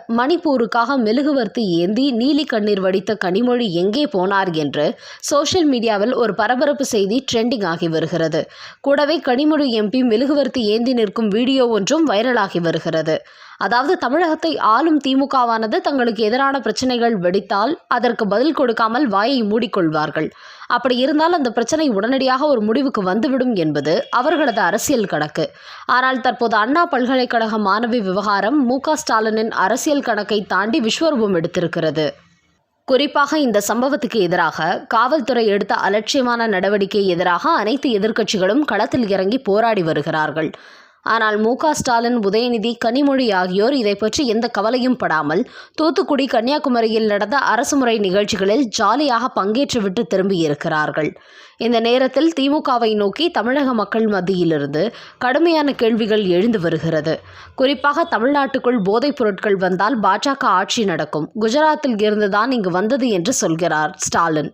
மணிப்பூருக்காக மெழுகுவர்த்தி ஏந்தி நீலி கண்ணீர் வடித்த கனிமொழி எங்கே போனார் என்று சோஷியல் மீடியாவில் ஒரு பரபரப்பு செய்தி ட்ரெண்டிங் ஆகி வருகிறது. கூடவே கனிமொழி எம்பி மெழுகுவர்த்தி ஏந்தி நிற்கும் வீடியோ ஒன்றும் வைரலாகி வருகிறது. அதாவது தமிழகத்தை ஆளும் திமுகவானது தங்களுக்கு எதிரான பிரச்சனைகள் வெடித்தால் அதற்கு பதில் கொடுக்காமல் வாயை மூடிக்கொள்வார்கள். அப்படி இருந்தால் அந்த பிரச்சனை உடனடியாக ஒரு முடிவுக்கு வந்துவிடும் என்பது அவர்களது அரசியல் கணக்கு. ஆனால் தற்போது அண்ணா பல்கலைக்கழக மாணவி விவகாரம் மு.க. ஸ்டாலினின் அரசியல் கணக்கை தாண்டி விஸ்வரூபம் எடுத்திருக்கிறது. குறிப்பாக இந்த சம்பவத்துக்கு எதிராக காவல்துறை எடுத்த அலட்சியமான நடவடிக்கை எதிராக அனைத்து எதிர்க்கட்சிகளும் களத்தில் இறங்கி போராடி வருகிறார்கள். ஆனால் மு.க. ஸ்டாலின், உதயநிதி, கனிமொழி ஆகியோர் இதை பற்றி எந்த கவலையும் படாமல் தூத்துக்குடி, கன்னியாகுமரியில் நடந்த அரசுமுறை நிகழ்ச்சிகளில் ஜாலியாக பங்கேற்றுவிட்டு திரும்பியிருக்கிறார்கள். இந்த நேரத்தில் திமுகவை நோக்கி தமிழக மக்கள் மத்தியிலிருந்து கடுமையான கேள்விகள் எழுந்து வருகிறது. குறிப்பாக தமிழ்நாட்டுக்குள் போதைப் பொருட்கள் வந்தால் பாஜக ஆட்சி நடக்கும், குஜராத்தில் இருந்துதான் இங்கு வந்தது என்று சொல்கிறார் ஸ்டாலின்.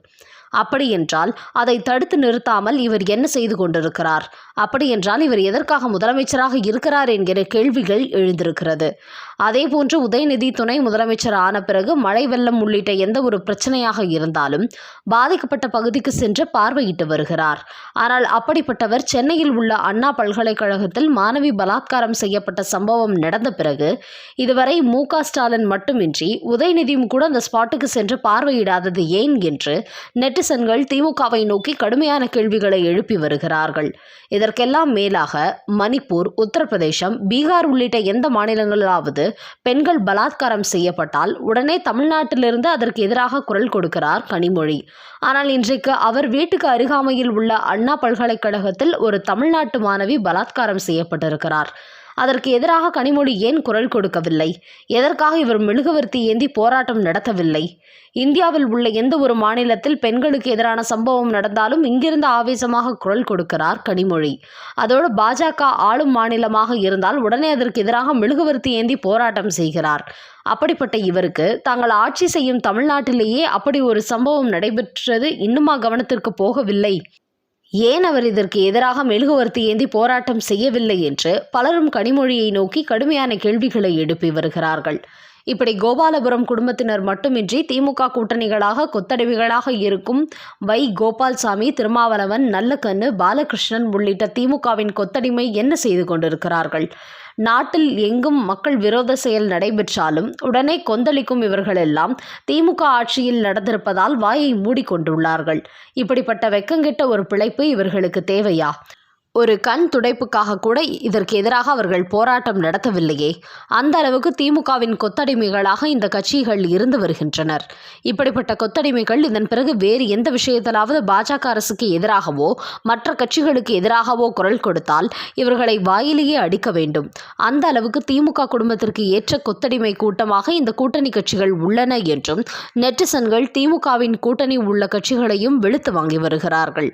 அப்படியென்றால் அதை தடுத்து நிறுத்தாமல் இவர் என்ன செய்து கொண்டிருக்கிறார்? அப்படியென்றால் இவர் எதற்காக முதலமைச்சராக இருக்கிறார் என்கிற கேள்விகள் எழுந்திருக்கிறது. அதேபோன்று உதயநிதி துணை முதலமைச்சர் ஆன பிறகு மழை வெள்ளம் உள்ளிட்ட எந்த ஒரு பிரச்சனையாக இருந்தாலும் பாதிக்கப்பட்ட பகுதிக்கு சென்று பார்வையிட்டு வருகிறார். ஆனால் அப்படிப்பட்டவர் சென்னையில் உள்ள அண்ணா பல்கலைக்கழகத்தில் மாணவி பலாத்காரம் செய்யப்பட்ட சம்பவம் நடந்த பிறகு இதுவரை மு.க. ஸ்டாலின் மட்டுமின்றி உதயநிதியும் கூட அந்த ஸ்பாட்டுக்கு சென்று பார்வையிடாதது ஏன் என்று நெட்டிசன்கள் திமுகவை நோக்கி கடுமையான கேள்விகளை எழுப்பி வருகிறார்கள். இதற்கெல்லாம் மேலாக மணிப்பூர், உத்தரப்பிரதேசம், பீகார் உள்ளிட்ட எந்த மாநிலங்களாவது பெண்கள் பலாத்காரம் செய்யப்பட்டால் உடனே தமிழ்நாட்டிலிருந்து அதற்கு எதிராக குரல் கொடுக்கிறார் கனிமொழி. ஆனால் இன்றைக்கு அவர் வீட்டுக்கு அருகாமையில் உள்ள அண்ணா பல்கலைக்கழகத்தில் ஒரு தமிழ்நாட்டு மாணவி பலாத்காரம் செய்யப்பட்டிருக்கிறார். அதற்கு எதிராக கனிமொழி ஏன் குரல் கொடுக்கவில்லை? எதற்காக இவர் மெழுகுவர்த்தி ஏந்தி போராட்டம் நடத்தவில்லை? இந்தியாவில் உள்ள எந்த ஒரு மாநிலத்தில் பெண்களுக்கு எதிரான சம்பவம் நடந்தாலும் இங்கிருந்து ஆவேசமாக குரல் கொடுக்கிறார் கனிமொழி. அதோடு பாஜக ஆளும் மாநிலமாக இருந்தால் உடனே அதற்கு எதிராக மெழுகுவர்த்தி ஏந்தி போராட்டம் செய்கிறார். அப்படிப்பட்ட இவருக்கு தாங்கள் ஆட்சி செய்யும் தமிழ்நாட்டிலேயே அப்படி ஒரு சம்பவம் நடைபெற்றது இன்னுமா கவனத்திற்கு போகவில்லை? ஏன் அவர் இதற்கு எதிராக மெழுகுவர்த்தி ஏந்தி போராட்டம் செய்யவில்லை என்று பலரும் கனிமொழியை நோக்கி கடுமையான கேள்விகளை எழுப்பி வருகிறார்கள். இப்படி கோபாலபுரம் குடும்பத்தினர் மட்டுமின்றி திமுக கூட்டணிகளாக கொத்தடிமைகளாக இருக்கும் வை. கோபால்சாமி, திருமாவளவன், நல்லக்கண்ணு, பாலகிருஷ்ணன் உள்ளிட்ட திமுகவின் கொத்தடிமை என்ன செய்து கொண்டிருக்கிறார்கள்? நாட்டில் எங்கும் மக்கள் விரோத செயல் நடைபெற்றாலும் உடனே கொந்தளிக்கும் இவர்களெல்லாம் திமுக ஆட்சியில் நடந்திருப்பதால் வாயை மூடிக்கொண்டுள்ளார்கள். இப்படிப்பட்ட வெக்கங்கெட்ட ஒரு பிழைப்பு இவர்களுக்கு தேவையா? ஒரு கண் துடைப்புக்காக கூட இதற்கு எதிராக அவர்கள் போராட்டம் நடத்தவில்லையே. அந்த அளவுக்கு திமுகவின் கொத்தடிமைகளாக இந்த கட்சிகள் இருந்து வருகின்றனர். இப்படிப்பட்ட கொத்தடிமைகள் இதன் பிறகு வேறு எந்த விஷயத்திலாவது பாஜக அரசுக்கு எதிராகவோ மற்ற கட்சிகளுக்கு எதிராகவோ குரல் கொடுத்தால் இவர்களை வாயிலேயே அடிக்க வேண்டும். அந்த அளவுக்கு திமுக குடும்பத்திற்கு ஏற்ற கொத்தடிமை கூட்டமாக இந்த கூட்டணி கட்சிகள் உள்ளன என்றும் நெட்டிசன்கள் திமுகவின் கூட்டணி உள்ள கட்சிகளையும் வெளுத்து வாங்கி வருகிறார்கள்.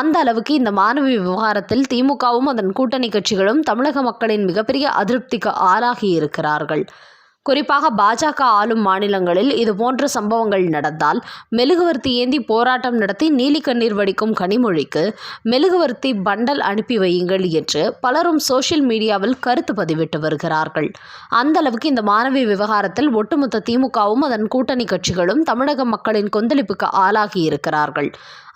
அந்த அளவுக்கு இந்த மாணவி விவகாரத்தில் திமுகவும் அதன் கூட்டணி கட்சிகளும் தமிழக மக்களின் மிகப்பெரிய அதிருப்திக்கு ஆளாகி இருக்கிறார்கள். குறிப்பாக பாஜக ஆளும் மாநிலங்களில் இதுபோன்ற சம்பவங்கள் நடந்தால் மெழுகுவர்த்தி ஏந்தி போராட்டம் நடத்தி நீலி கண்ணீர் வடிக்கும் கனிமொழிக்கு மெழுகுவர்த்தி பண்டல் அனுப்பி வையுங்கள் என்று பலரும் சோஷியல் மீடியாவில் கருத்து பதிவிட்டு வருகிறார்கள். அந்த அளவுக்கு இந்த மாணவி விவகாரத்தில் ஒட்டுமொத்த திமுகவும் அதன் கூட்டணி கட்சிகளும் தமிழக மக்களின் கொந்தளிப்புக்கு ஆளாகி இருக்கிறார்கள்.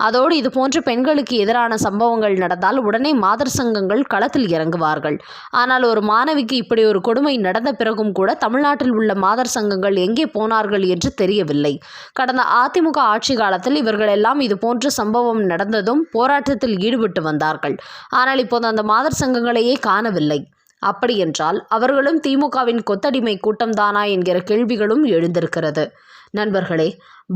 அதோடு இதுபோன்ற பெண்களுக்கு எதிரான சம்பவங்கள் நடந்தால் உடனே மாதர் சங்கங்கள் களத்தில் இறங்குவார்கள். ஆனால் ஒரு மாணவிக்கு இப்படி ஒரு கொடுமை நடந்த பிறகும் கூட தமிழ்நாட்டில் உள்ள மாதர் சங்கங்கள் எங்கே போனார்கள் என்று தெரியவில்லை. கடந்த அதிமுக ஆட்சி காலத்தில் இவர்கள் எல்லாம் இதுபோன்ற சம்பவம் நடந்ததும் போராட்டத்தில் ஈடுபட்டு வந்தார்கள். ஆனால் இப்போது அந்த மாதர் சங்கங்களையே காணவில்லை. அப்படியென்றால் அவர்களும் திமுகவின் கொத்தடிமை கூட்டம்தானா என்கிற கேள்விகளும் எழுந்திருக்கிறது. நண்பர்களே,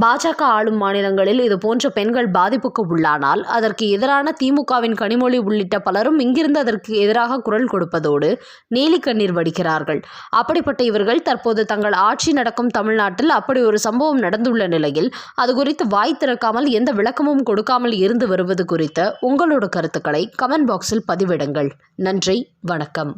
பாஜக ஆளும் மாநிலங்களில் இது போன்ற பெண்கள் பாதிப்புக்கு உள்ளானால் அதற்கு எதிரான திமுகவின் கனிமொழி உள்ளிட்ட பலரும் இங்கிருந்து அதற்கு எதிராக குரல் கொடுப்பதோடு நீலி கண்ணீர் வடிக்கிறார்கள். அப்படிப்பட்ட இவர்கள் தற்போது தங்கள் ஆட்சி நடக்கும் தமிழ்நாட்டில் அப்படி ஒரு சம்பவம் நடந்துள்ள நிலையில் அது குறித்து வாய் திறக்காமல் எந்த விளக்கமும் கொடுக்காமல் இருந்து வருவது குறித்த உங்களோட கருத்துக்களை கமெண்ட் பாக்ஸில் பதிவிடுங்கள். நன்றி, வணக்கம்.